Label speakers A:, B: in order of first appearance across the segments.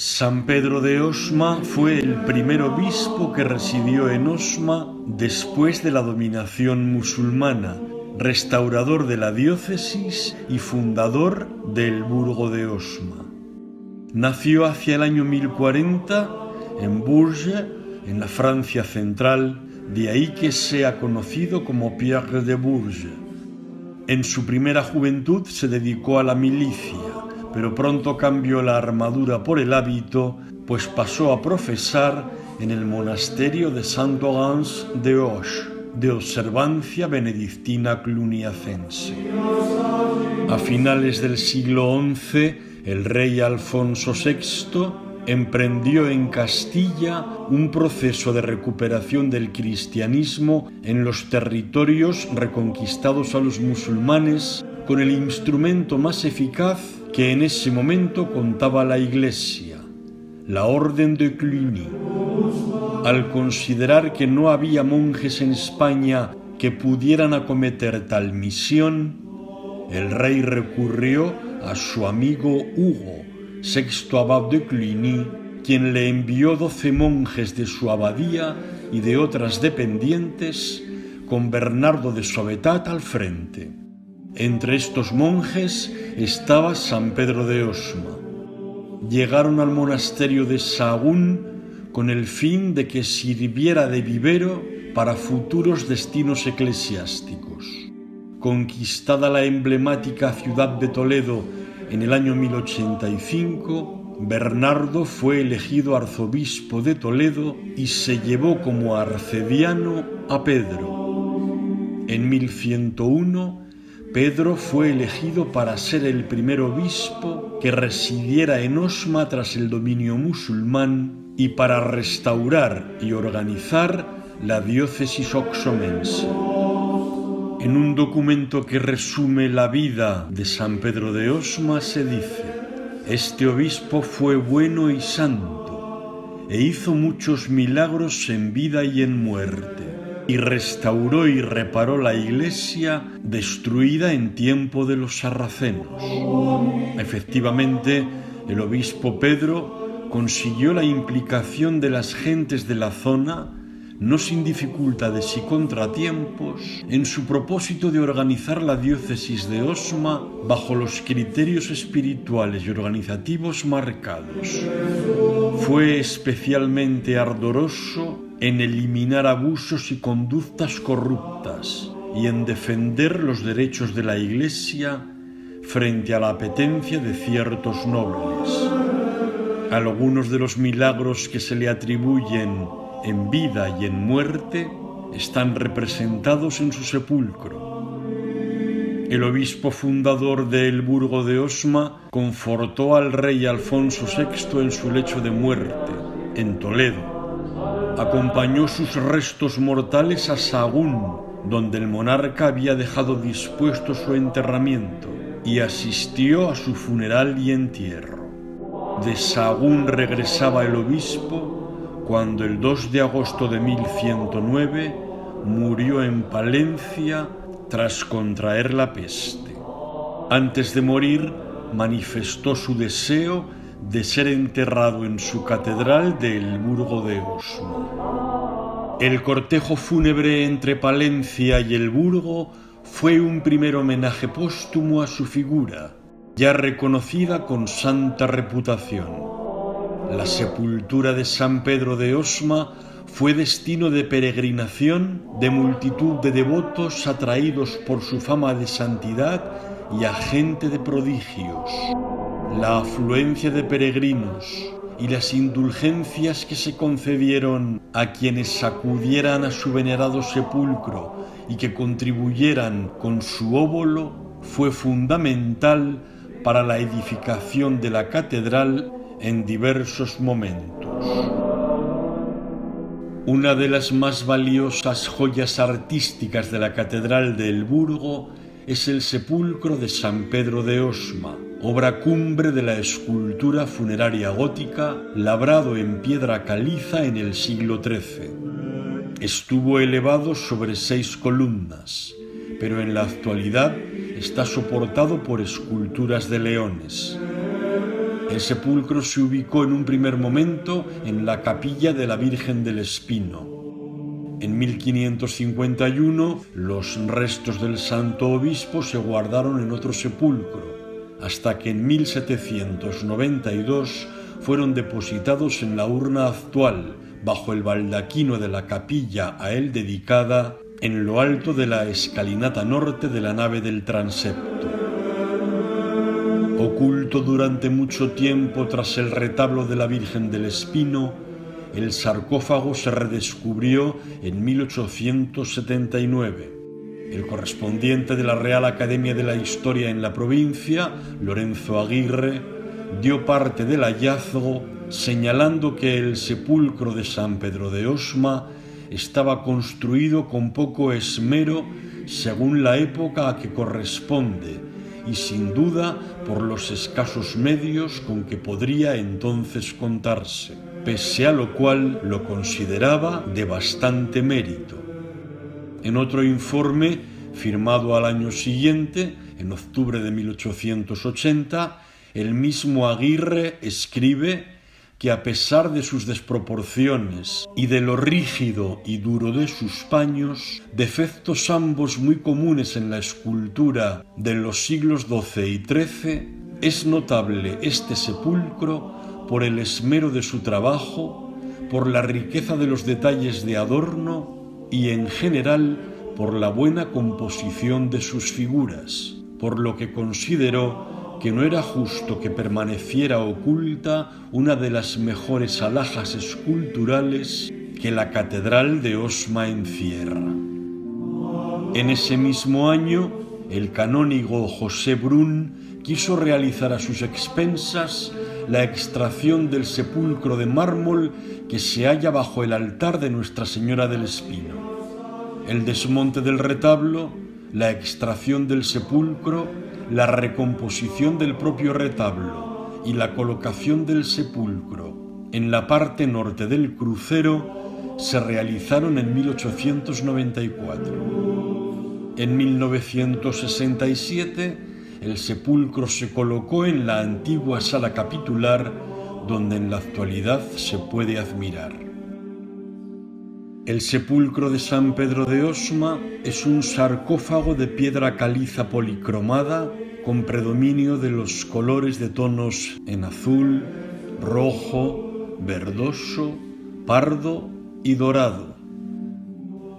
A: San Pedro de Osma fue el primer obispo que residió en Osma después de la dominación musulmana, restaurador de la diócesis y fundador del burgo de Osma. Nació hacia el año 1040 en Bourges, en la Francia central, de ahí que sea conocido como Pierre de Bourges. En su primera juventud se dedicó a la milicia, pero pronto cambió la armadura por el hábito, pues pasó a profesar en el monasterio de Saint-Orens de Auch, de observancia benedictina cluniacense. A finales del siglo XI, el rey Alfonso VI emprendió en Castilla un proceso de recuperación del cristianismo en los territorios reconquistados a los musulmanes con el instrumento más eficaz que en ese momento contaba la Iglesia, la Orden de Cluny. Al considerar que no había monjes en España que pudieran acometer tal misión, el rey recurrió a su amigo Hugo, sexto abad de Cluny, quien le envió 12 monjes de su abadía y de otras dependientes, con Bernardo de Suavetat al frente. Entre estos monjes estaba San Pedro de Osma. Llegaron al monasterio de Sahagún con el fin de que sirviera de vivero para futuros destinos eclesiásticos. Conquistada la emblemática ciudad de Toledo en el año 1085, Bernardo fue elegido arzobispo de Toledo y se llevó como arcediano a Pedro. En 1101, Pedro fue elegido para ser el primer obispo que residiera en Osma tras el dominio musulmán y para restaurar y organizar la diócesis oxomense. En un documento que resume la vida de San Pedro de Osma se dice: este obispo fue bueno y santo, e hizo muchos milagros en vida y en muerte, y restauró y reparó la iglesia destruida en tiempo de los sarracenos. Efectivamente, el obispo Pedro consiguió la implicación de las gentes de la zona, no sin dificultades y contratiempos, en su propósito de organizar la diócesis de Osma bajo los criterios espirituales y organizativos marcados. Fue especialmente ardoroso en eliminar abusos y conductas corruptas y en defender los derechos de la Iglesia frente a la apetencia de ciertos nobles. Algunos de los milagros que se le atribuyen en vida y en muerte están representados en su sepulcro. El obispo fundador de El Burgo de Osma confortó al rey Alfonso VI en su lecho de muerte, en Toledo. Acompañó sus restos mortales a Sahagún, donde el monarca había dejado dispuesto su enterramiento, y asistió a su funeral y entierro. De Sahagún regresaba el obispo cuando el 2 de agosto de 1109 murió en Palencia tras contraer la peste. Antes de morir, manifestó su deseo de ser enterrado en su catedral de El Burgo de Osma. El cortejo fúnebre entre Palencia y El Burgo fue un primer homenaje póstumo a su figura, ya reconocida con santa reputación. La sepultura de San Pedro de Osma fue destino de peregrinación de multitud de devotos atraídos por su fama de santidad y agente de prodigios. La afluencia de peregrinos y las indulgencias que se concedieron a quienes acudieran a su venerado sepulcro y que contribuyeran con su óbolo fue fundamental para la edificación de la catedral en diversos momentos. Una de las más valiosas joyas artísticas de la catedral de El Burgo es el sepulcro de San Pedro de Osma, obra cumbre de la escultura funeraria gótica, labrado en piedra caliza en el siglo XIII. Estuvo elevado sobre 6 columnas, pero en la actualidad está soportado por esculturas de leones. El sepulcro se ubicó en un primer momento en la capilla de la Virgen del Espino. En 1551, los restos del santo obispo se guardaron en otro sepulcro, hasta que en 1792 fueron depositados en la urna actual, bajo el baldaquino de la capilla a él dedicada, en lo alto de la escalinata norte de la nave del transepto. Oculto durante mucho tiempo tras el retablo de la Virgen del Espino, el sarcófago se redescubrió en 1879. El correspondiente de la Real Academia de la Historia en la provincia, Lorenzo Aguirre, dio parte del hallazgo señalando que el sepulcro de San Pedro de Osma estaba construido con poco esmero según la época a que corresponde y sin duda por los escasos medios con que podría entonces contarse, pese a lo cual lo consideraba de bastante mérito. En otro informe, firmado al año siguiente, en octubre de 1880, el mismo Aguirre escribe que a pesar de sus desproporciones y de lo rígido y duro de sus paños, defectos ambos muy comunes en la escultura de los siglos XII y XIII, es notable este sepulcro por el esmero de su trabajo, por la riqueza de los detalles de adorno y en general por la buena composición de sus figuras, por lo que consideró que no era justo que permaneciera oculta una de las mejores alhajas esculturales que la catedral de Osma encierra. En ese mismo año, el canónigo José Brun quiso realizar a sus expensas la extracción del sepulcro de mármol que se halla bajo el altar de Nuestra Señora del Espino. El desmonte del retablo, la extracción del sepulcro, la recomposición del propio retablo y la colocación del sepulcro en la parte norte del crucero se realizaron en 1894. En 1967, el sepulcro se colocó en la antigua sala capitular, donde en la actualidad se puede admirar. El sepulcro de San Pedro de Osma es un sarcófago de piedra caliza policromada con predominio de los colores de tonos en azul, rojo, verdoso, pardo y dorado.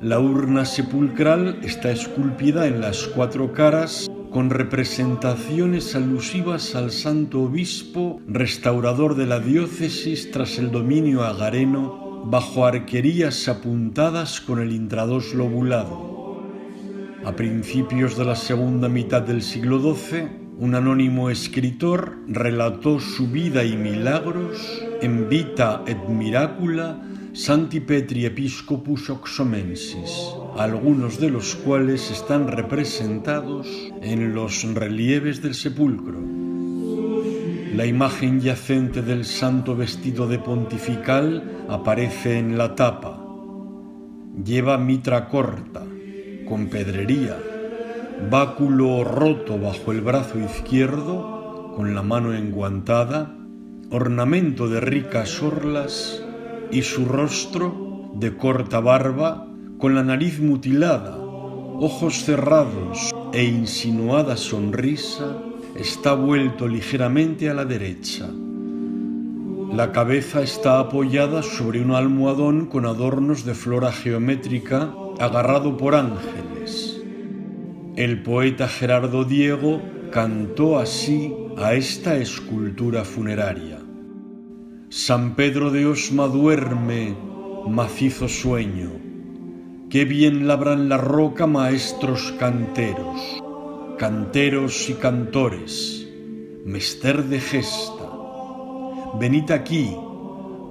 A: La urna sepulcral está esculpida en las cuatro caras con representaciones alusivas al santo obispo restaurador de la diócesis tras el dominio agareno, bajo arquerías apuntadas con el intradós lobulado. A principios de la segunda mitad del siglo XII, un anónimo escritor relató su vida y milagros en Vita et Miracula Sancti Petri Episcopus Oxomensis, algunos de los cuales están representados en los relieves del sepulcro. La imagen yacente del santo vestido de pontifical aparece en la tapa. Lleva mitra corta, con pedrería, báculo roto bajo el brazo izquierdo, con la mano enguantada, ornamento de ricas orlas y su rostro, de corta barba, con la nariz mutilada, ojos cerrados e insinuada sonrisa, está vuelto ligeramente a la derecha. La cabeza está apoyada sobre un almohadón con adornos de flora geométrica agarrado por ángeles. El poeta Gerardo Diego cantó así a esta escultura funeraria: San Pedro de Osma duerme, macizo sueño, qué bien labran la roca maestros canteros, canteros y cantores, mester de gesta. Venid aquí,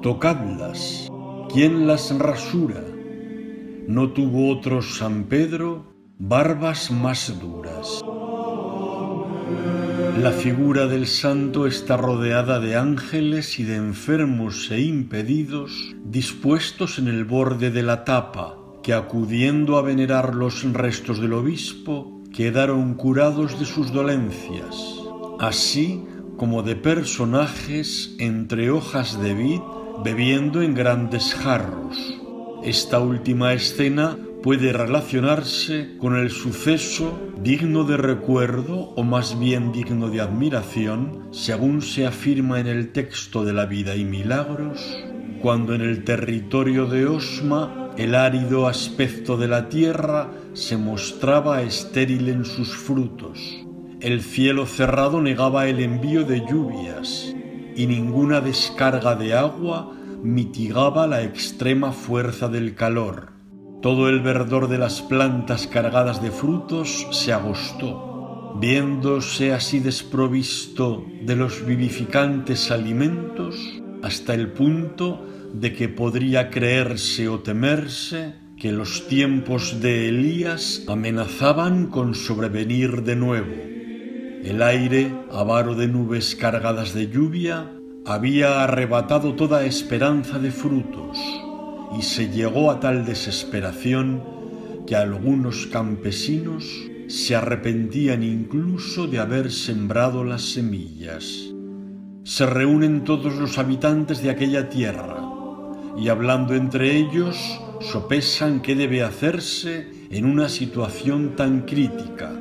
A: tocadlas, ¿quién las rasura? No tuvo otro San Pedro barbas más duras. La figura del santo está rodeada de ángeles y de enfermos e impedidos dispuestos en el borde de la tapa, que acudiendo a venerar los restos del obispo, quedaron curados de sus dolencias. Así, como de personajes entre hojas de vid bebiendo en grandes jarros. Esta última escena puede relacionarse con el suceso digno de recuerdo o más bien digno de admiración, según se afirma en el texto de la Vida y Milagros, cuando en el territorio de Osma el árido aspecto de la tierra se mostraba estéril en sus frutos. El cielo cerrado negaba el envío de lluvias y ninguna descarga de agua mitigaba la extrema fuerza del calor. Todo el verdor de las plantas cargadas de frutos se agostó. Viéndose así desprovisto de los vivificantes alimentos, hasta el punto de que podría creerse o temerse que los tiempos de Elías amenazaban con sobrevenir de nuevo. El aire, avaro de nubes cargadas de lluvia, había arrebatado toda esperanza de frutos, y se llegó a tal desesperación que algunos campesinos se arrepentían incluso de haber sembrado las semillas. Se reúnen todos los habitantes de aquella tierra, y hablando entre ellos, sopesan qué debe hacerse en una situación tan crítica.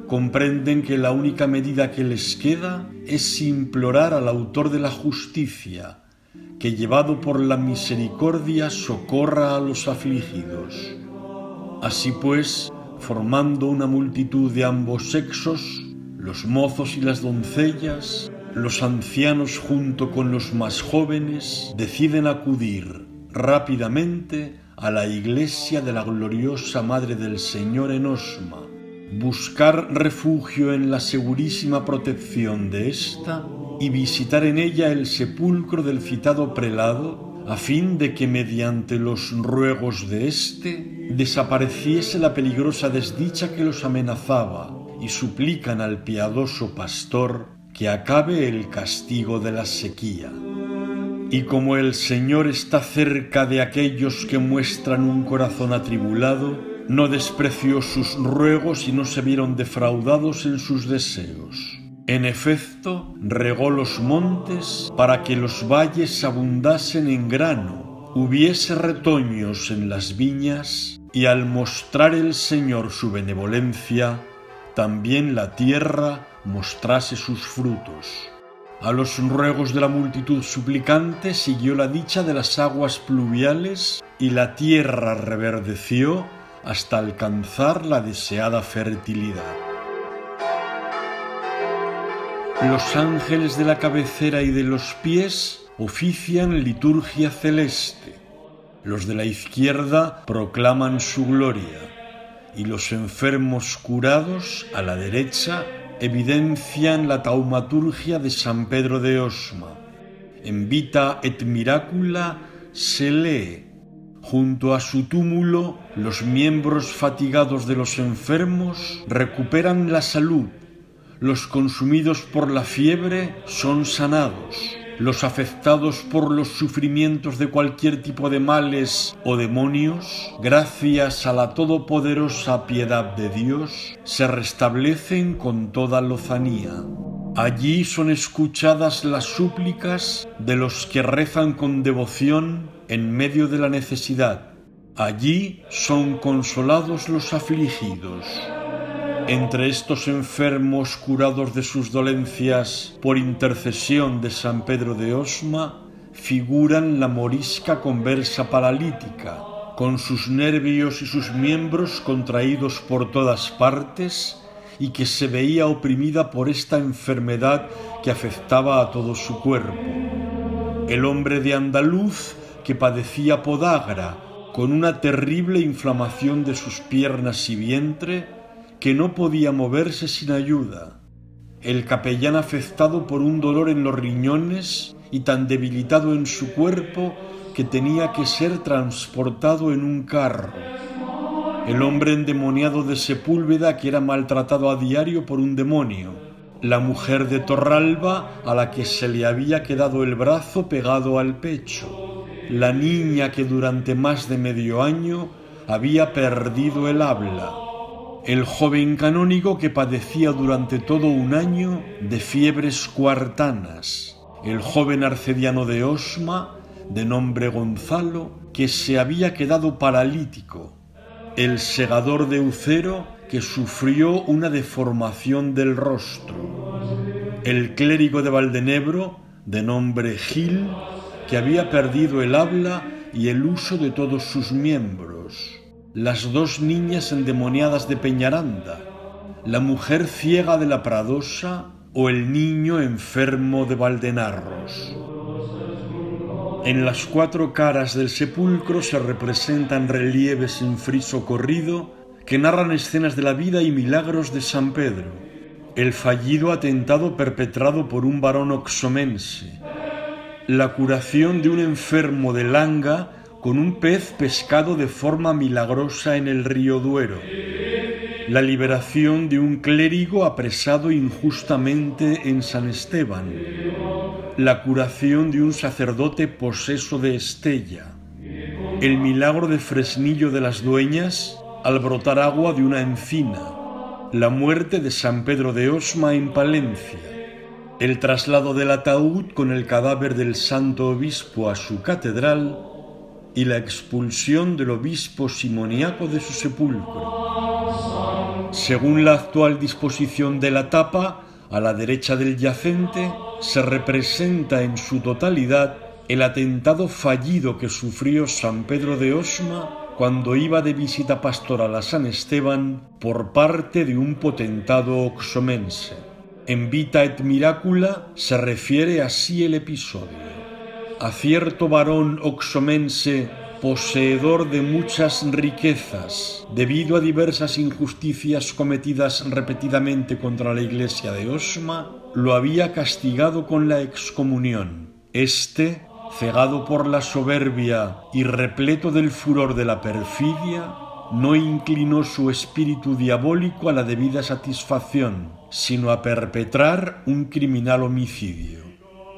A: Comprenden que la única medida que les queda es implorar al autor de la justicia, que llevado por la misericordia socorra a los afligidos. Así pues, formando una multitud de ambos sexos, los mozos y las doncellas, los ancianos junto con los más jóvenes, deciden acudir rápidamente a la iglesia de la gloriosa Madre del Señor en Osma, buscar refugio en la segurísima protección de ésta y visitar en ella el sepulcro del citado prelado, a fin de que mediante los ruegos de éste desapareciese la peligrosa desdicha que los amenazaba, y suplican al piadoso pastor que acabe el castigo de la sequía. Y como el Señor está cerca de aquellos que muestran un corazón atribulado, no despreció sus ruegos y no se vieron defraudados en sus deseos. En efecto, regó los montes para que los valles abundasen en grano, hubiese retoños en las viñas, y al mostrar el Señor su benevolencia, también la tierra mostrase sus frutos. A los ruegos de la multitud suplicante siguió la dicha de las aguas pluviales, y la tierra reverdeció hasta alcanzar la deseada fertilidad. Los ángeles de la cabecera y de los pies ofician liturgia celeste. Los de la izquierda proclaman su gloria, y los enfermos curados a la derecha evidencian la taumaturgia de San Pedro de Osma. En Vita et Miracula se lee: junto a su túmulo, los miembros fatigados de los enfermos recuperan la salud, los consumidos por la fiebre son sanados, los afectados por los sufrimientos de cualquier tipo de males o demonios, gracias a la todopoderosa piedad de Dios, se restablecen con toda lozanía. Allí son escuchadas las súplicas de los que rezan con devoción en medio de la necesidad. Allí son consolados los afligidos. Entre estos enfermos curados de sus dolencias por intercesión de San Pedro de Osma, figuran la morisca conversa paralítica, con sus nervios y sus miembros contraídos por todas partes, y que se veía oprimida por esta enfermedad que afectaba a todo su cuerpo. El hombre de Andaluz, que padecía podagra, con una terrible inflamación de sus piernas y vientre, que no podía moverse sin ayuda. El capellán afectado por un dolor en los riñones y tan debilitado en su cuerpo que tenía que ser transportado en un carro. El hombre endemoniado de Sepúlveda, que era maltratado a diario por un demonio. La mujer de Torralba, a la que se le había quedado el brazo pegado al pecho. La niña que durante más de medio año había perdido el habla. el joven canónigo que padecía durante todo un año de fiebres cuartanas, el joven arcediano de Osma, de nombre Gonzalo, que se había quedado paralítico, el segador de Ucero, que sufrió una deformación del rostro, el clérigo de Valdenebro, de nombre Gil, que había perdido el habla y el uso de todos sus miembros, las dos niñas endemoniadas de Peñaranda, la mujer ciega de la Pradosa o el niño enfermo de Valdenarros. En las cuatro caras del sepulcro se representan relieves en friso corrido que narran escenas de la vida y milagros de San Pedro, el fallido atentado perpetrado por un varón oxomense, la curación de un enfermo de Langa con un pez pescado de forma milagrosa en el río Duero, la liberación de un clérigo apresado injustamente en San Esteban, la curación de un sacerdote poseso de Estella, el milagro de Fresnillo de las Dueñas al brotar agua de una encina, la muerte de San Pedro de Osma en Palencia, el traslado del ataúd con el cadáver del santo obispo a su catedral y la expulsión del obispo simoniaco de su sepulcro. Según la actual disposición de la tapa, a la derecha del yacente se representa en su totalidad el atentado fallido que sufrió San Pedro de Osma cuando iba de visita pastoral a San Esteban por parte de un potentado oxomense. En Vita et Miracula se refiere así el episodio: a cierto varón oxomense, poseedor de muchas riquezas, debido a diversas injusticias cometidas repetidamente contra la iglesia de Osma, lo había castigado con la excomunión. Este, cegado por la soberbia y repleto del furor de la perfidia, no inclinó su espíritu diabólico a la debida satisfacción, sino a perpetrar un criminal homicidio.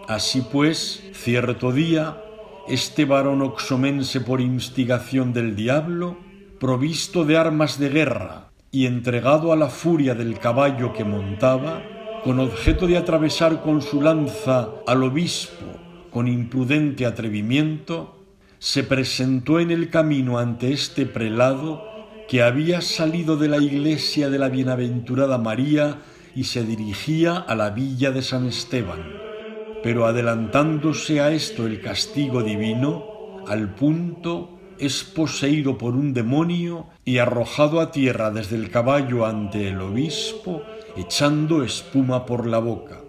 A: Así pues, cierto día, este varón oxomense, por instigación del diablo, provisto de armas de guerra y entregado a la furia del caballo que montaba, con objeto de atravesar con su lanza al obispo con imprudente atrevimiento, se presentó en el camino ante este prelado que había salido de la iglesia de la bienaventurada María y se dirigía a la villa de San Esteban. Pero adelantándose a esto el castigo divino, al punto es poseído por un demonio y arrojado a tierra desde el caballo ante el obispo, echando espuma por la boca.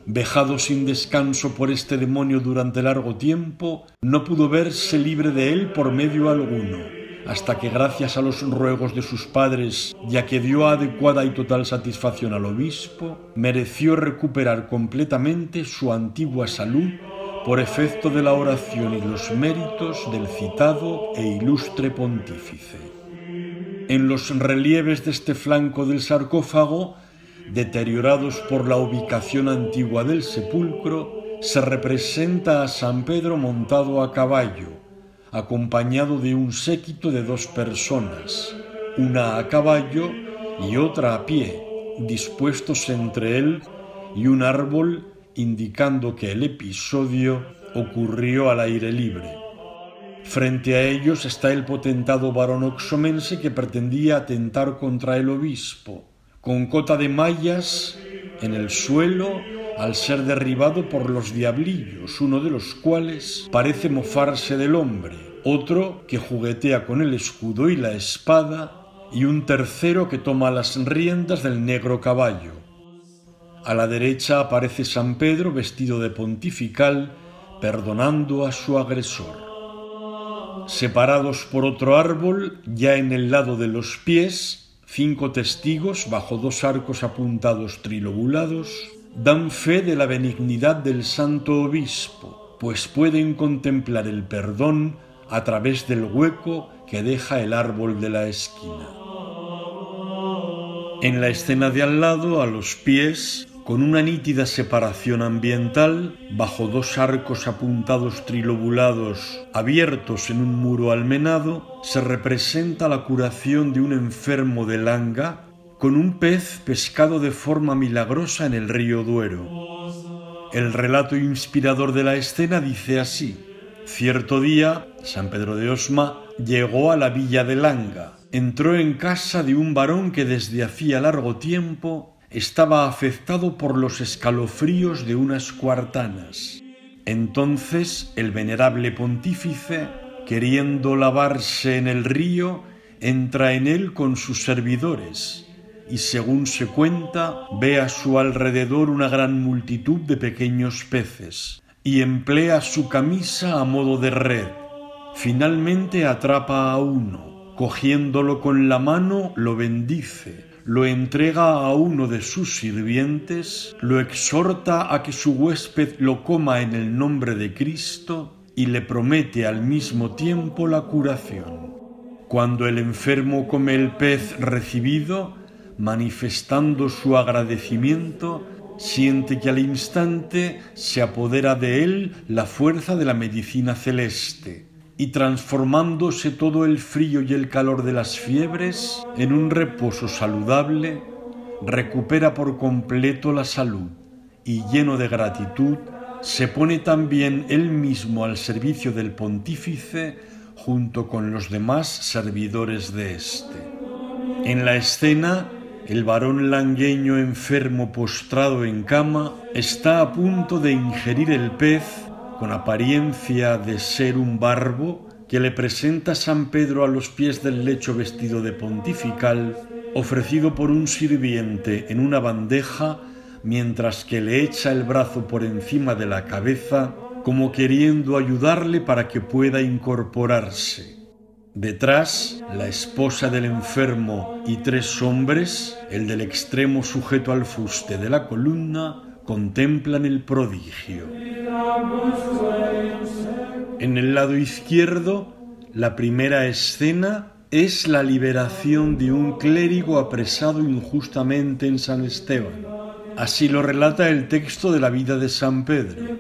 A: Vejado sin descanso por este demonio durante largo tiempo, no pudo verse libre de él por medio alguno, hasta que gracias a los ruegos de sus padres, ya que dio adecuada y total satisfacción al obispo, mereció recuperar completamente su antigua salud por efecto de la oración y los méritos del citado e ilustre pontífice. En los relieves de este flanco del sarcófago, deteriorados por la ubicación antigua del sepulcro, se representa a San Pedro montado a caballo, acompañado de un séquito de dos personas, una a caballo y otra a pie, dispuestos entre él y un árbol, indicando que el episodio ocurrió al aire libre. Frente a ellos está el potentado varón oxomense que pretendía atentar contra el obispo, con cota de mallas en el suelo, al ser derribado por los diablillos, uno de los cuales parece mofarse del hombre, otro que juguetea con el escudo y la espada, y un tercero que toma las riendas del negro caballo. A la derecha aparece San Pedro vestido de pontifical, perdonando a su agresor. Separados por otro árbol, ya en el lado de los pies, 5 testigos, bajo 2 arcos apuntados trilobulados, dan fe de la benignidad del santo obispo, pues pueden contemplar el perdón a través del hueco que deja el árbol de la esquina. En la escena de al lado, a los pies, con una nítida separación ambiental, bajo dos arcos apuntados trilobulados abiertos en un muro almenado, se representa la curación de un enfermo de Langa con un pez pescado de forma milagrosa en el río Duero. El relato inspirador de la escena dice así: cierto día, San Pedro de Osma llegó a la villa de Langa, entró en casa de un varón que desde hacía largo tiempo estaba afectado por los escalofríos de unas cuartanas. Entonces el venerable pontífice, queriendo lavarse en el río, entra en él con sus servidores, y según se cuenta, ve a su alrededor una gran multitud de pequeños peces, y emplea su camisa a modo de red. Finalmente atrapa a uno, cogiéndolo con la mano, lo bendice, lo entrega a uno de sus sirvientes, lo exhorta a que su huésped lo coma en el nombre de Cristo y le promete al mismo tiempo la curación. Cuando el enfermo come el pez recibido, manifestando su agradecimiento, siente que al instante se apodera de él la fuerza de la medicina celeste, y transformándose todo el frío y el calor de las fiebres en un reposo saludable, recupera por completo la salud y, lleno de gratitud, se pone también él mismo al servicio del pontífice junto con los demás servidores de éste. En la escena, el varón langueño enfermo postrado en cama está a punto de ingerir el pez con apariencia de ser un barbo que le presenta San Pedro a los pies del lecho vestido de pontifical, ofrecido por un sirviente en una bandeja, mientras que le echa el brazo por encima de la cabeza, como queriendo ayudarle para que pueda incorporarse. Detrás, la esposa del enfermo y 3 hombres, el del extremo sujeto al fuste de la columna, contemplan el prodigio. En el lado izquierdo, la primera escena es la liberación de un clérigo apresado injustamente en San Esteban. Así lo relata el texto de la vida de San Pedro.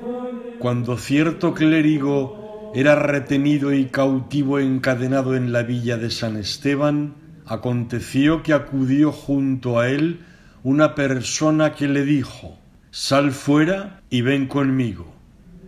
A: Cuando cierto clérigo era retenido y cautivo encadenado en la villa de San Esteban, aconteció que acudió junto a él una persona que le dijo: «Sal fuera y ven conmigo».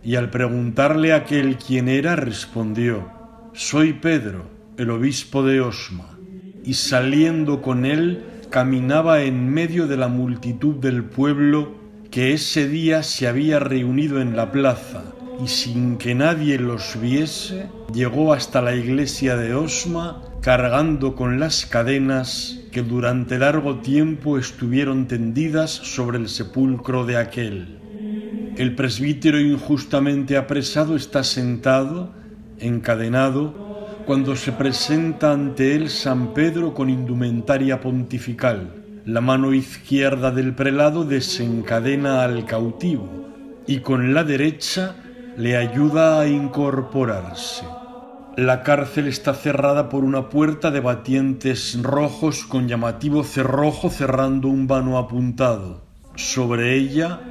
A: Y al preguntarle aquel quién era, respondió: «Soy Pedro, el obispo de Osma». Y saliendo con él, caminaba en medio de la multitud del pueblo que ese día se había reunido en la plaza, y sin que nadie los viese, llegó hasta la iglesia de Osma, cargando con las cadenas que durante largo tiempo estuvieron tendidas sobre el sepulcro de aquel. El presbítero injustamente apresado está sentado, encadenado, cuando se presenta ante él San Pedro con indumentaria pontifical. La mano izquierda del prelado desencadena al cautivo y con la derecha le ayuda a incorporarse. La cárcel está cerrada por una puerta de batientes rojos con llamativo cerrojo cerrando un vano apuntado. Sobre ella,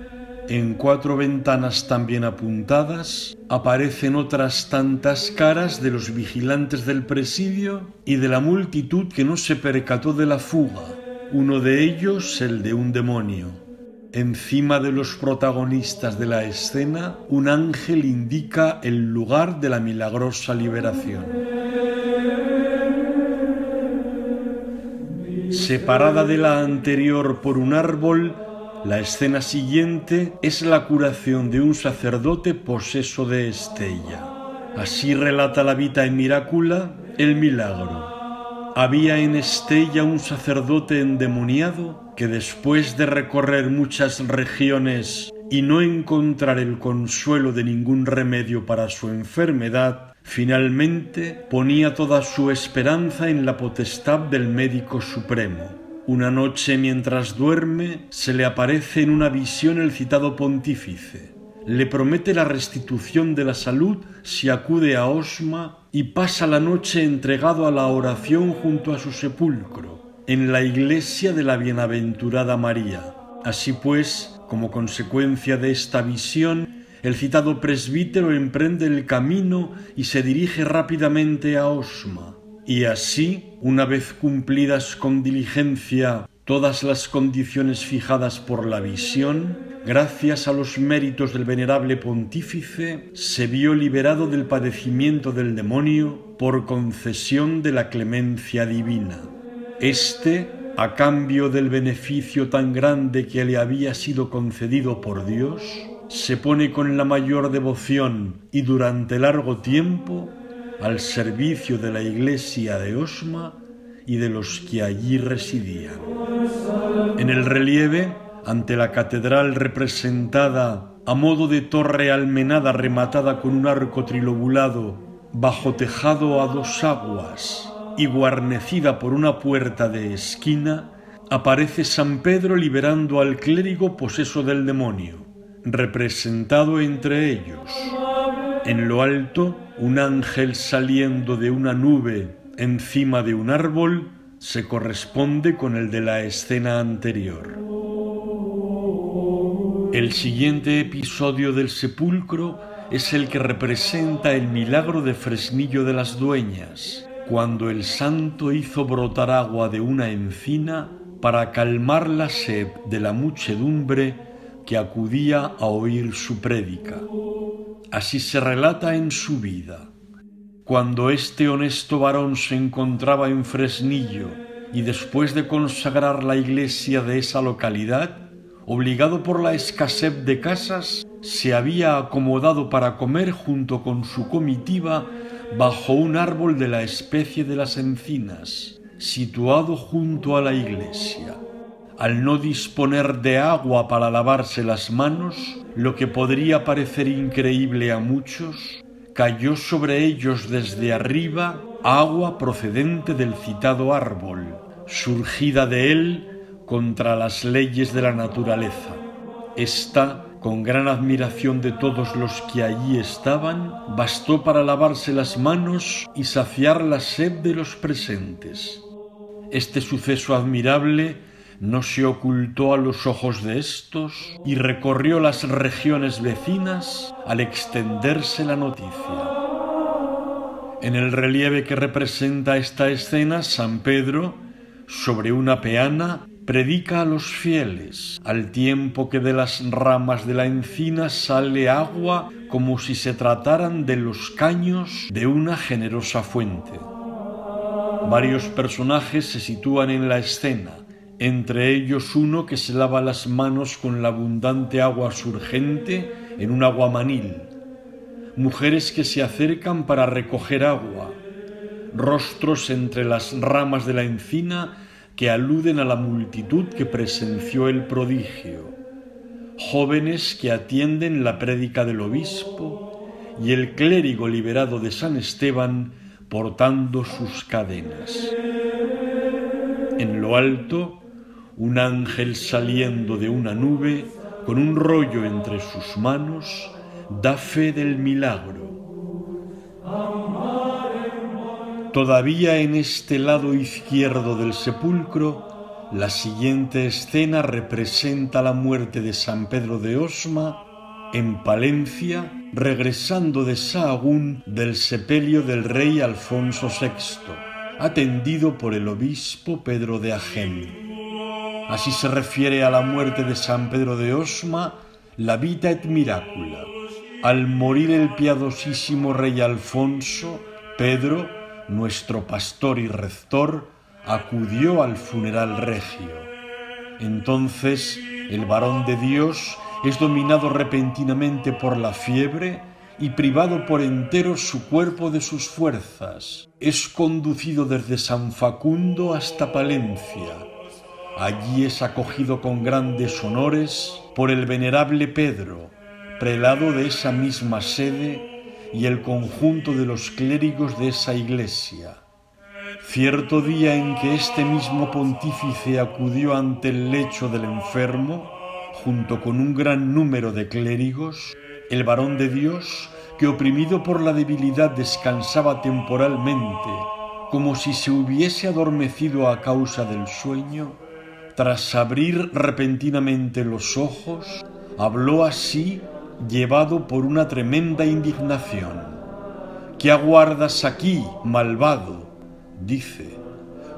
A: en 4 ventanas también apuntadas, aparecen otras tantas caras de los vigilantes del presidio y de la multitud que no se percató de la fuga, uno de ellos el de un demonio. Encima de los protagonistas de la escena, un ángel indica el lugar de la milagrosa liberación. Separada de la anterior por un árbol, la escena siguiente es la curación de un sacerdote poseso de Estella. Así relata la Vita in Miracula el milagro. Había en Estella un sacerdote endemoniado que, después de recorrer muchas regiones y no encontrar el consuelo de ningún remedio para su enfermedad, finalmente ponía toda su esperanza en la potestad del médico supremo. Una noche, mientras duerme, se le aparece en una visión el citado pontífice. Le promete la restitución de la salud si acude a Osma y pasa la noche entregado a la oración junto a su sepulcro, en la iglesia de la Bienaventurada María. Así pues, Como consecuencia de esta visión, el citado presbítero emprende el camino y se dirige rápidamente a Osma. Y así, una vez cumplidas con diligencia todas las condiciones fijadas por la visión, gracias a los méritos del venerable pontífice, se vio liberado del padecimiento del demonio por concesión de la clemencia divina. A cambio del beneficio tan grande que le había sido concedido por Dios, se pone con la mayor devoción y durante largo tiempo al servicio de la iglesia de Osma y de los que allí residían. En el relieve, ante la catedral representada a modo de torre almenada rematada con un arco trilobulado, bajo tejado a dos aguas y guarnecida por una puerta de esquina, aparece San Pedro liberando al clérigo poseso del demonio, representado entre ellos. En lo alto, un ángel saliendo de una nube encima de un árbol se corresponde con el de la escena anterior. El siguiente episodio del sepulcro es el que representa el milagro de Fresnillo de las Dueñas, cuando el santo hizo brotar agua de una encina para calmar la sed de la muchedumbre que acudía a oír su prédica. Así se relata en su vida. Cuando este honesto varón se encontraba en Fresnillo y después de consagrar la iglesia de esa localidad, obligado por la escasez de casas, se había acomodado para comer junto con su comitiva bajo un árbol de la especie de las encinas, situado junto a la iglesia. Al no disponer de agua para lavarse las manos, lo que podría parecer increíble a muchos, cayó sobre ellos desde arriba agua procedente del citado árbol, surgida de él contra las leyes de la naturaleza. Esta, con gran admiración de todos los que allí estaban, bastó para lavarse las manos y saciar la sed de los presentes. Este suceso admirable no se ocultó a los ojos de éstos y recorrió las regiones vecinas al extenderse la noticia. En el relieve que representa esta escena, San Pedro, sobre una peana, predica a los fieles, al tiempo que de las ramas de la encina sale agua como si se trataran de los caños de una generosa fuente. Varios personajes se sitúan en la escena, entre ellos uno que se lava las manos con la abundante agua surgente en un aguamanil, mujeres que se acercan para recoger agua, rostros entre las ramas de la encina que aluden a la multitud que presenció el prodigio, jóvenes que atienden la prédica del obispo y el clérigo liberado de San Esteban portando sus cadenas. En lo alto, un ángel saliendo de una nube con un rollo entre sus manos da fe del milagro. Todavía en este lado izquierdo del sepulcro, la siguiente escena representa la muerte de San Pedro de Osma en Palencia, regresando de Sahagún del sepelio del rey Alfonso VI, atendido por el obispo Pedro de Agén. Así se refiere a la muerte de San Pedro de Osma la Vita et Miracula. Al morir el piadosísimo rey Alfonso, Pedro, nuestro pastor y rector, acudió al funeral regio. Entonces el varón de Dios es dominado repentinamente por la fiebre y privado por entero su cuerpo de sus fuerzas. Es conducido desde San Facundo hasta Palencia. Allí es acogido con grandes honores por el venerable Pedro, prelado de esa misma sede, y el conjunto de los clérigos de esa iglesia. Cierto día en que este mismo pontífice acudió ante el lecho del enfermo, junto con un gran número de clérigos, el varón de Dios, que oprimido por la debilidad descansaba temporalmente, como si se hubiese adormecido a causa del sueño, tras abrir repentinamente los ojos, habló así, llevado por una tremenda indignación. ¿Qué aguardas aquí, malvado? Dice.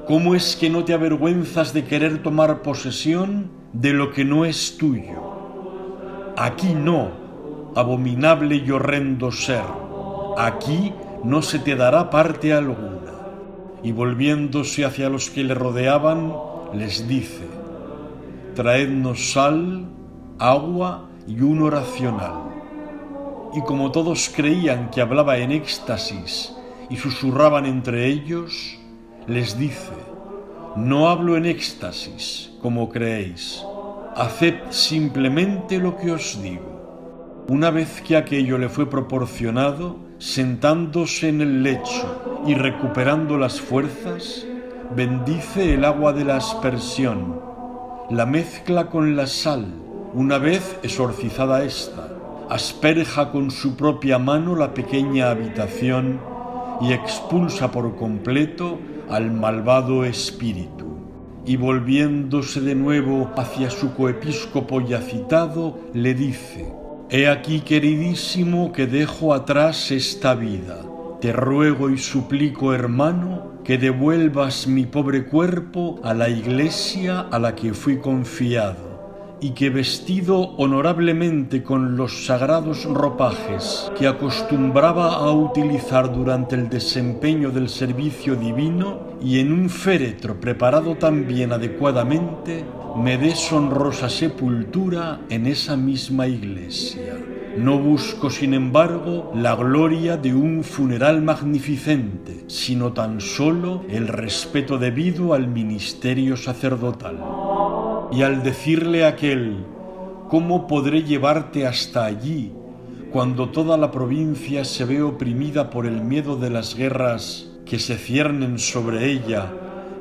A: ¿Cómo es que no te avergüenzas de querer tomar posesión de lo que no es tuyo? Aquí no, abominable y horrendo ser, aquí no se te dará parte alguna. Y volviéndose hacia los que le rodeaban, les dice: traednos sal, agua y un oracional. Y como todos creían que hablaba en éxtasis y susurraban entre ellos, les dice: no hablo en éxtasis, como creéis, haced simplemente lo que os digo. Una vez que aquello le fue proporcionado, sentándose en el lecho y recuperando las fuerzas, bendice el agua de la aspersión, la mezcla con la sal, una vez exorcizada ésta, asperja con su propia mano la pequeña habitación y expulsa por completo al malvado espíritu. Y volviéndose de nuevo hacia su coepiscopo ya citado, le dice: he aquí, queridísimo, que dejo atrás esta vida. Te ruego y suplico, hermano, que devuelvas mi pobre cuerpo a la iglesia a la que fui confiado, y que, vestido honorablemente con los sagrados ropajes que acostumbraba a utilizar durante el desempeño del servicio divino, y en un féretro preparado también adecuadamente, me des honrosa sepultura en esa misma iglesia. No busco, sin embargo, la gloria de un funeral magnificente, sino tan solo el respeto debido al ministerio sacerdotal. Y al decirle aquel: ¿cómo podré llevarte hasta allí, cuando toda la provincia se ve oprimida por el miedo de las guerras que se ciernen sobre ella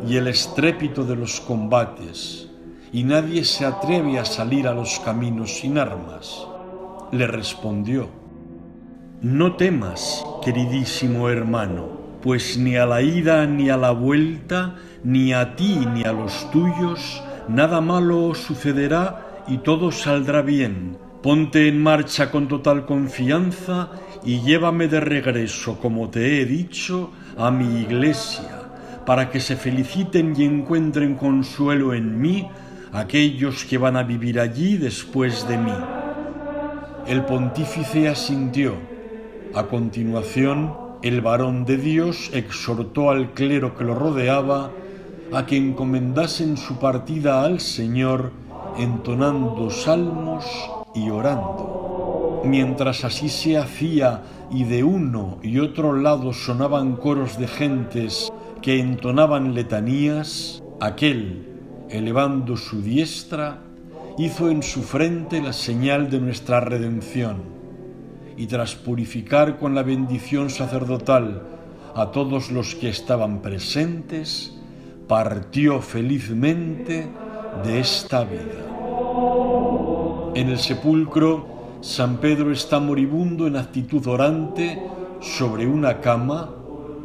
A: y el estrépito de los combates, y nadie se atreve a salir a los caminos sin armas? Le respondió: no temas, queridísimo hermano, pues ni a la ida ni a la vuelta, ni a ti ni a los tuyos, nada malo os sucederá y todo saldrá bien. Ponte en marcha con total confianza y llévame de regreso, como te he dicho, a mi iglesia, para que se feliciten y encuentren consuelo en mí aquellos que van a vivir allí después de mí. El pontífice asintió. A continuación, el varón de Dios exhortó al clero que lo rodeaba a que encomendasen su partida al Señor, entonando salmos y orando. Mientras así se hacía y de uno y otro lado sonaban coros de gentes que entonaban letanías, aquel, elevando su diestra, hizo en su frente la señal de nuestra redención, y tras purificar con la bendición sacerdotal a todos los que estaban presentes, partió felizmente de esta vida. En el sepulcro, San Pedro está moribundo en actitud orante sobre una cama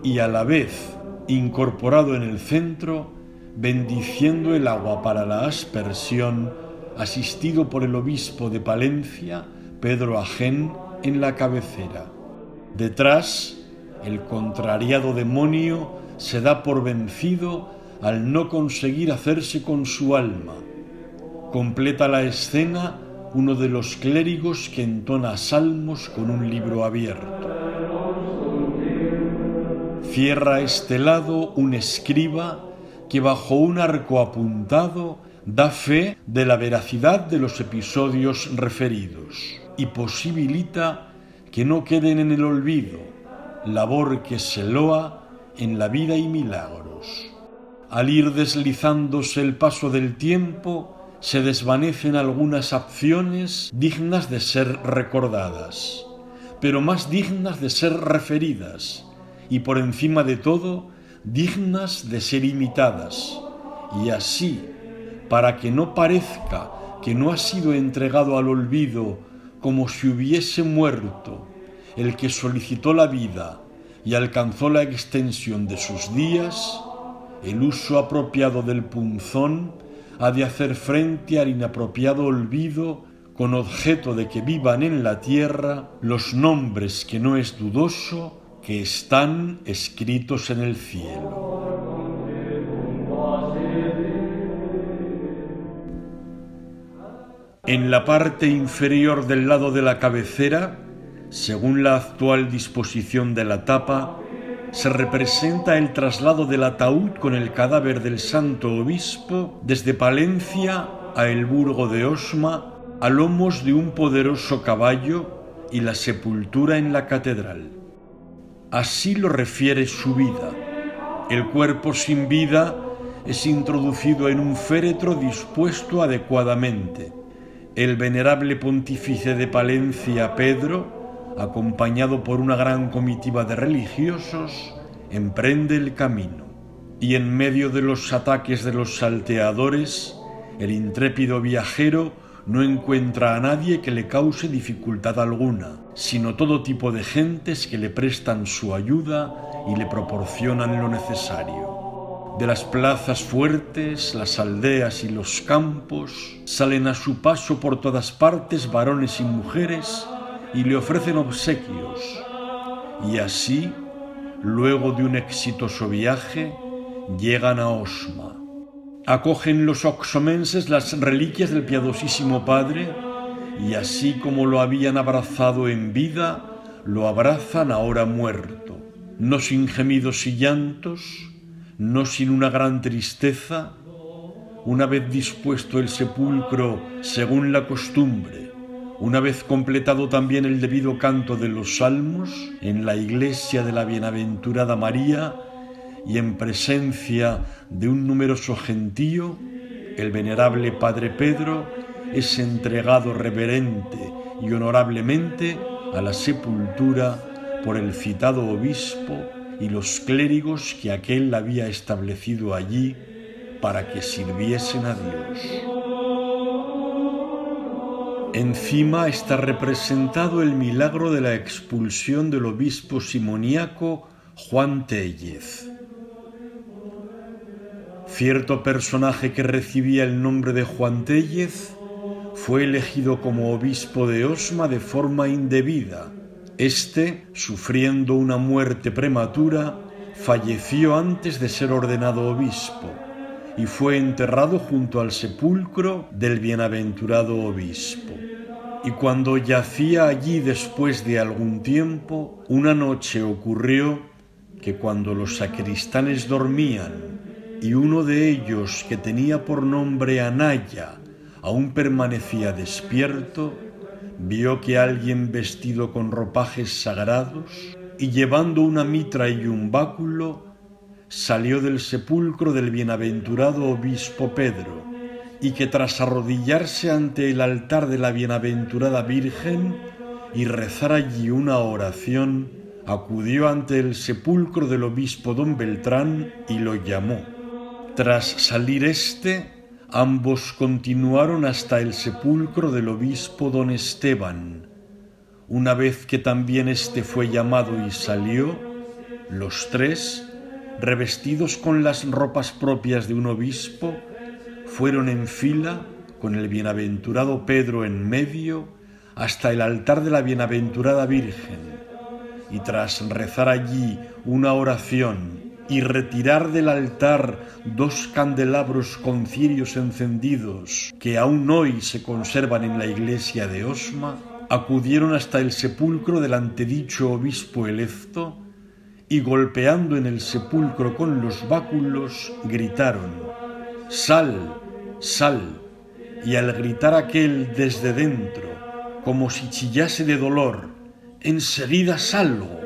A: y a la vez incorporado en el centro, bendiciendo el agua para la aspersión, asistido por el obispo de Palencia, Pedro Agén, en la cabecera. Detrás, el contrariado demonio se da por vencido al no conseguir hacerse con su alma. Completa la escena uno de los clérigos que entona salmos con un libro abierto. Cierra este lado un escriba que bajo un arco apuntado da fe de la veracidad de los episodios referidos y posibilita que no queden en el olvido, labor que se loa en la vida y milagros. Al ir deslizándose el paso del tiempo, se desvanecen algunas acciones dignas de ser recordadas, pero más dignas de ser referidas, y por encima de todo, dignas de ser imitadas, y así, para que no parezca que no ha sido entregado al olvido como si hubiese muerto el que solicitó la vida y alcanzó la extensión de sus días, el uso apropiado del punzón ha de hacer frente al inapropiado olvido con objeto de que vivan en la tierra los nombres que no es dudoso que están escritos en el cielo. En la parte inferior del lado de la cabecera, según la actual disposición de la tapa, se representa el traslado del ataúd con el cadáver del santo obispo desde Palencia a el burgo de Osma a lomos de un poderoso caballo y la sepultura en la catedral. Así lo refiere su vida. El cuerpo sin vida es introducido en un féretro dispuesto adecuadamente. El venerable pontífice de Palencia, Pedro, acompañado por una gran comitiva de religiosos, emprende el camino. Y en medio de los ataques de los salteadores, el intrépido viajero no encuentra a nadie que le cause dificultad alguna, sino todo tipo de gentes que le prestan su ayuda y le proporcionan lo necesario. De las plazas fuertes, las aldeas y los campos, salen a su paso por todas partes varones y mujeres y le ofrecen obsequios. Y así, luego de un exitoso viaje, llegan a Osma. Acogen los oxomenses las reliquias del piadosísimo padre y así como lo habían abrazado en vida, lo abrazan ahora muerto, no sin gemidos y llantos, no sin una gran tristeza. Una vez dispuesto el sepulcro según la costumbre, una vez completado también el debido canto de los salmos en la iglesia de la Bienaventurada María y en presencia de un numeroso gentío, el venerable Padre Pedro es entregado reverente y honorablemente a la sepultura por el citado obispo y los clérigos que aquél había establecido allí para que sirviesen a Dios. Encima está representado el milagro de la expulsión del obispo simoníaco Juan Téllez. Cierto personaje que recibía el nombre de Juan Téllez fue elegido como obispo de Osma de forma indebida. Este, sufriendo una muerte prematura, falleció antes de ser ordenado obispo y fue enterrado junto al sepulcro del bienaventurado obispo. Y cuando yacía allí después de algún tiempo, una noche ocurrió que cuando los sacristanes dormían y uno de ellos, que tenía por nombre Anaya, aún permanecía despierto, vio que alguien vestido con ropajes sagrados y llevando una mitra y un báculo salió del sepulcro del bienaventurado obispo Pedro y que tras arrodillarse ante el altar de la bienaventurada Virgen y rezar allí una oración, acudió ante el sepulcro del obispo don Beltrán y lo llamó. Tras salir éste, ambos continuaron hasta el sepulcro del obispo don Esteban. Una vez que también éste fue llamado y salió, los tres, revestidos con las ropas propias de un obispo, fueron en fila, con el bienaventurado Pedro en medio, hasta el altar de la bienaventurada Virgen, y tras rezar allí una oración y retirar del altar 2 candelabros con cirios encendidos que aún hoy se conservan en la iglesia de Osma, acudieron hasta el sepulcro del antedicho obispo electo y golpeando en el sepulcro con los báculos gritaron: «¡Sal, sal!». Y al gritar aquel desde dentro, como si chillase de dolor: «¡Enseguida salgo!»,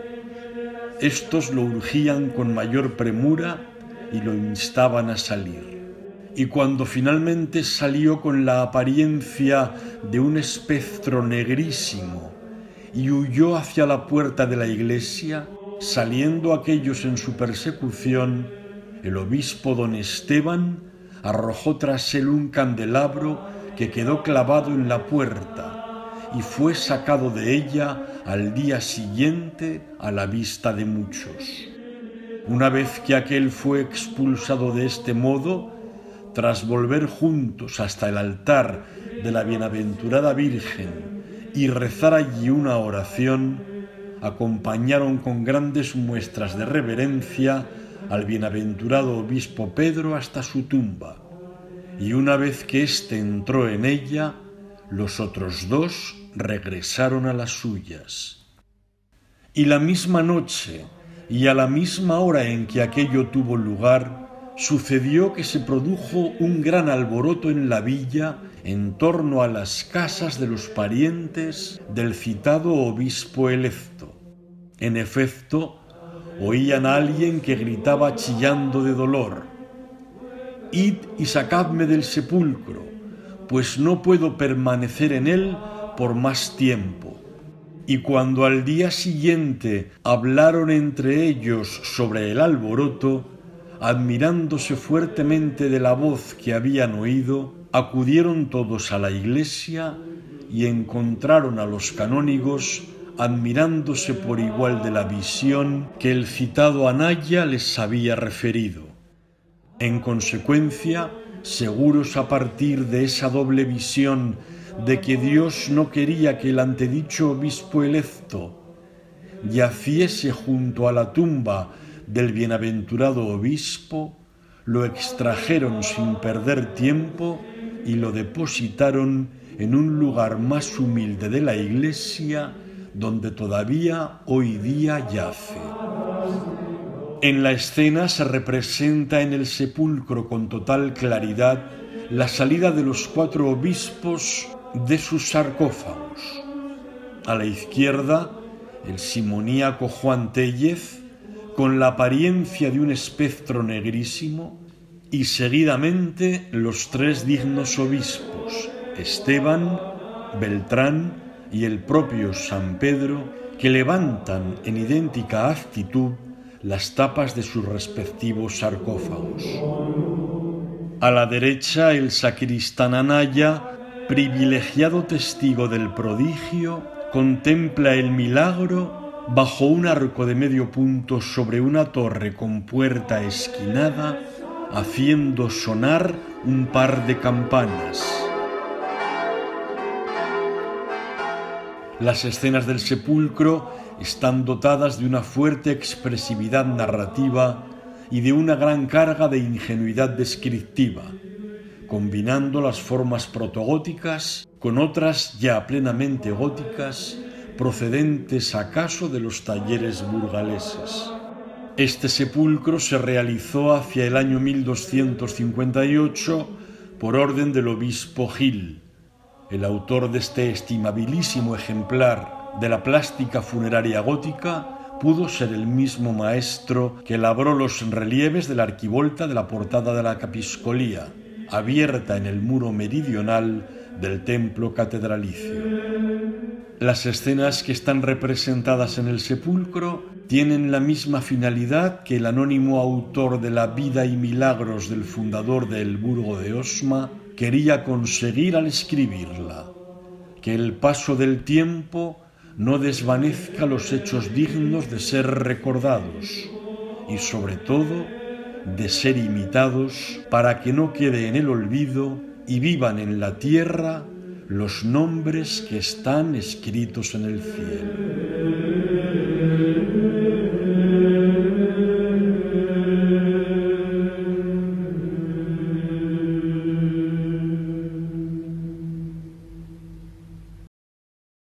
A: estos lo urgían con mayor premura y lo instaban a salir. Y cuando finalmente salió con la apariencia de un espectro negrísimo y huyó hacia la puerta de la iglesia, saliendo aquellos en su persecución, el obispo don Esteban arrojó tras él un candelabro que quedó clavado en la puerta y fue sacado de ella al día siguiente a la vista de muchos. Una vez que aquel fue expulsado de este modo, tras volver juntos hasta el altar de la Bienaventurada Virgen y rezar allí una oración, acompañaron con grandes muestras de reverencia al bienaventurado obispo Pedro hasta su tumba, y una vez que éste entró en ella, los otros dos regresaron a las suyas. Y la misma noche, y a la misma hora en que aquello tuvo lugar, sucedió que se produjo un gran alboroto en la villa en torno a las casas de los parientes del citado obispo electo. En efecto, oían a alguien que gritaba chillando de dolor: «Id y sacadme del sepulcro, pues no puedo permanecer en él por más tiempo». Y cuando al día siguiente hablaron entre ellos sobre el alboroto, admirándose fuertemente de la voz que habían oído, acudieron todos a la iglesia y encontraron a los canónigos admirándose por igual de la visión que el citado Anaya les había referido. En consecuencia, seguros a partir de esa doble visión de que Dios no quería que el antedicho obispo electo yaciese junto a la tumba del bienaventurado obispo, lo extrajeron sin perder tiempo y lo depositaron en un lugar más humilde de la iglesia, donde todavía hoy día yace. En la escena se representa en el sepulcro con total claridad la salida de los 4 obispos de sus sarcófagos. A la izquierda, el simoníaco Juan Téllez, con la apariencia de un espectro negrísimo, y seguidamente los 3 dignos obispos, Esteban, Beltrán y el propio San Pedro, que levantan en idéntica actitud las tapas de sus respectivos sarcófagos. A la derecha, el sacristán Anaya, privilegiado testigo del prodigio, contempla el milagro bajo un arco de medio punto sobre una torre con puerta esquinada, haciendo sonar un par de campanas. Las escenas del sepulcro están dotadas de una fuerte expresividad narrativa y de una gran carga de ingenuidad descriptiva, combinando las formas protogóticas con otras ya plenamente góticas, procedentes acaso de los talleres burgaleses. Este sepulcro se realizó hacia el año 1258 por orden del obispo Gil. El autor de este estimabilísimo ejemplar de la plástica funeraria gótica pudo ser el mismo maestro que labró los relieves de la arquivolta de la portada de la capiscolía, abierta en el muro meridional del templo catedralicio. Las escenas que están representadas en el sepulcro tienen la misma finalidad que el anónimo autor de la vida y milagros del fundador del Burgo de Osma quería conseguir al escribirla: que el paso del tiempo no desvanezca los hechos dignos de ser recordados y, sobre todo, de ser imitados, para que no quede en el olvido y vivan en la tierra los nombres que están escritos en el cielo.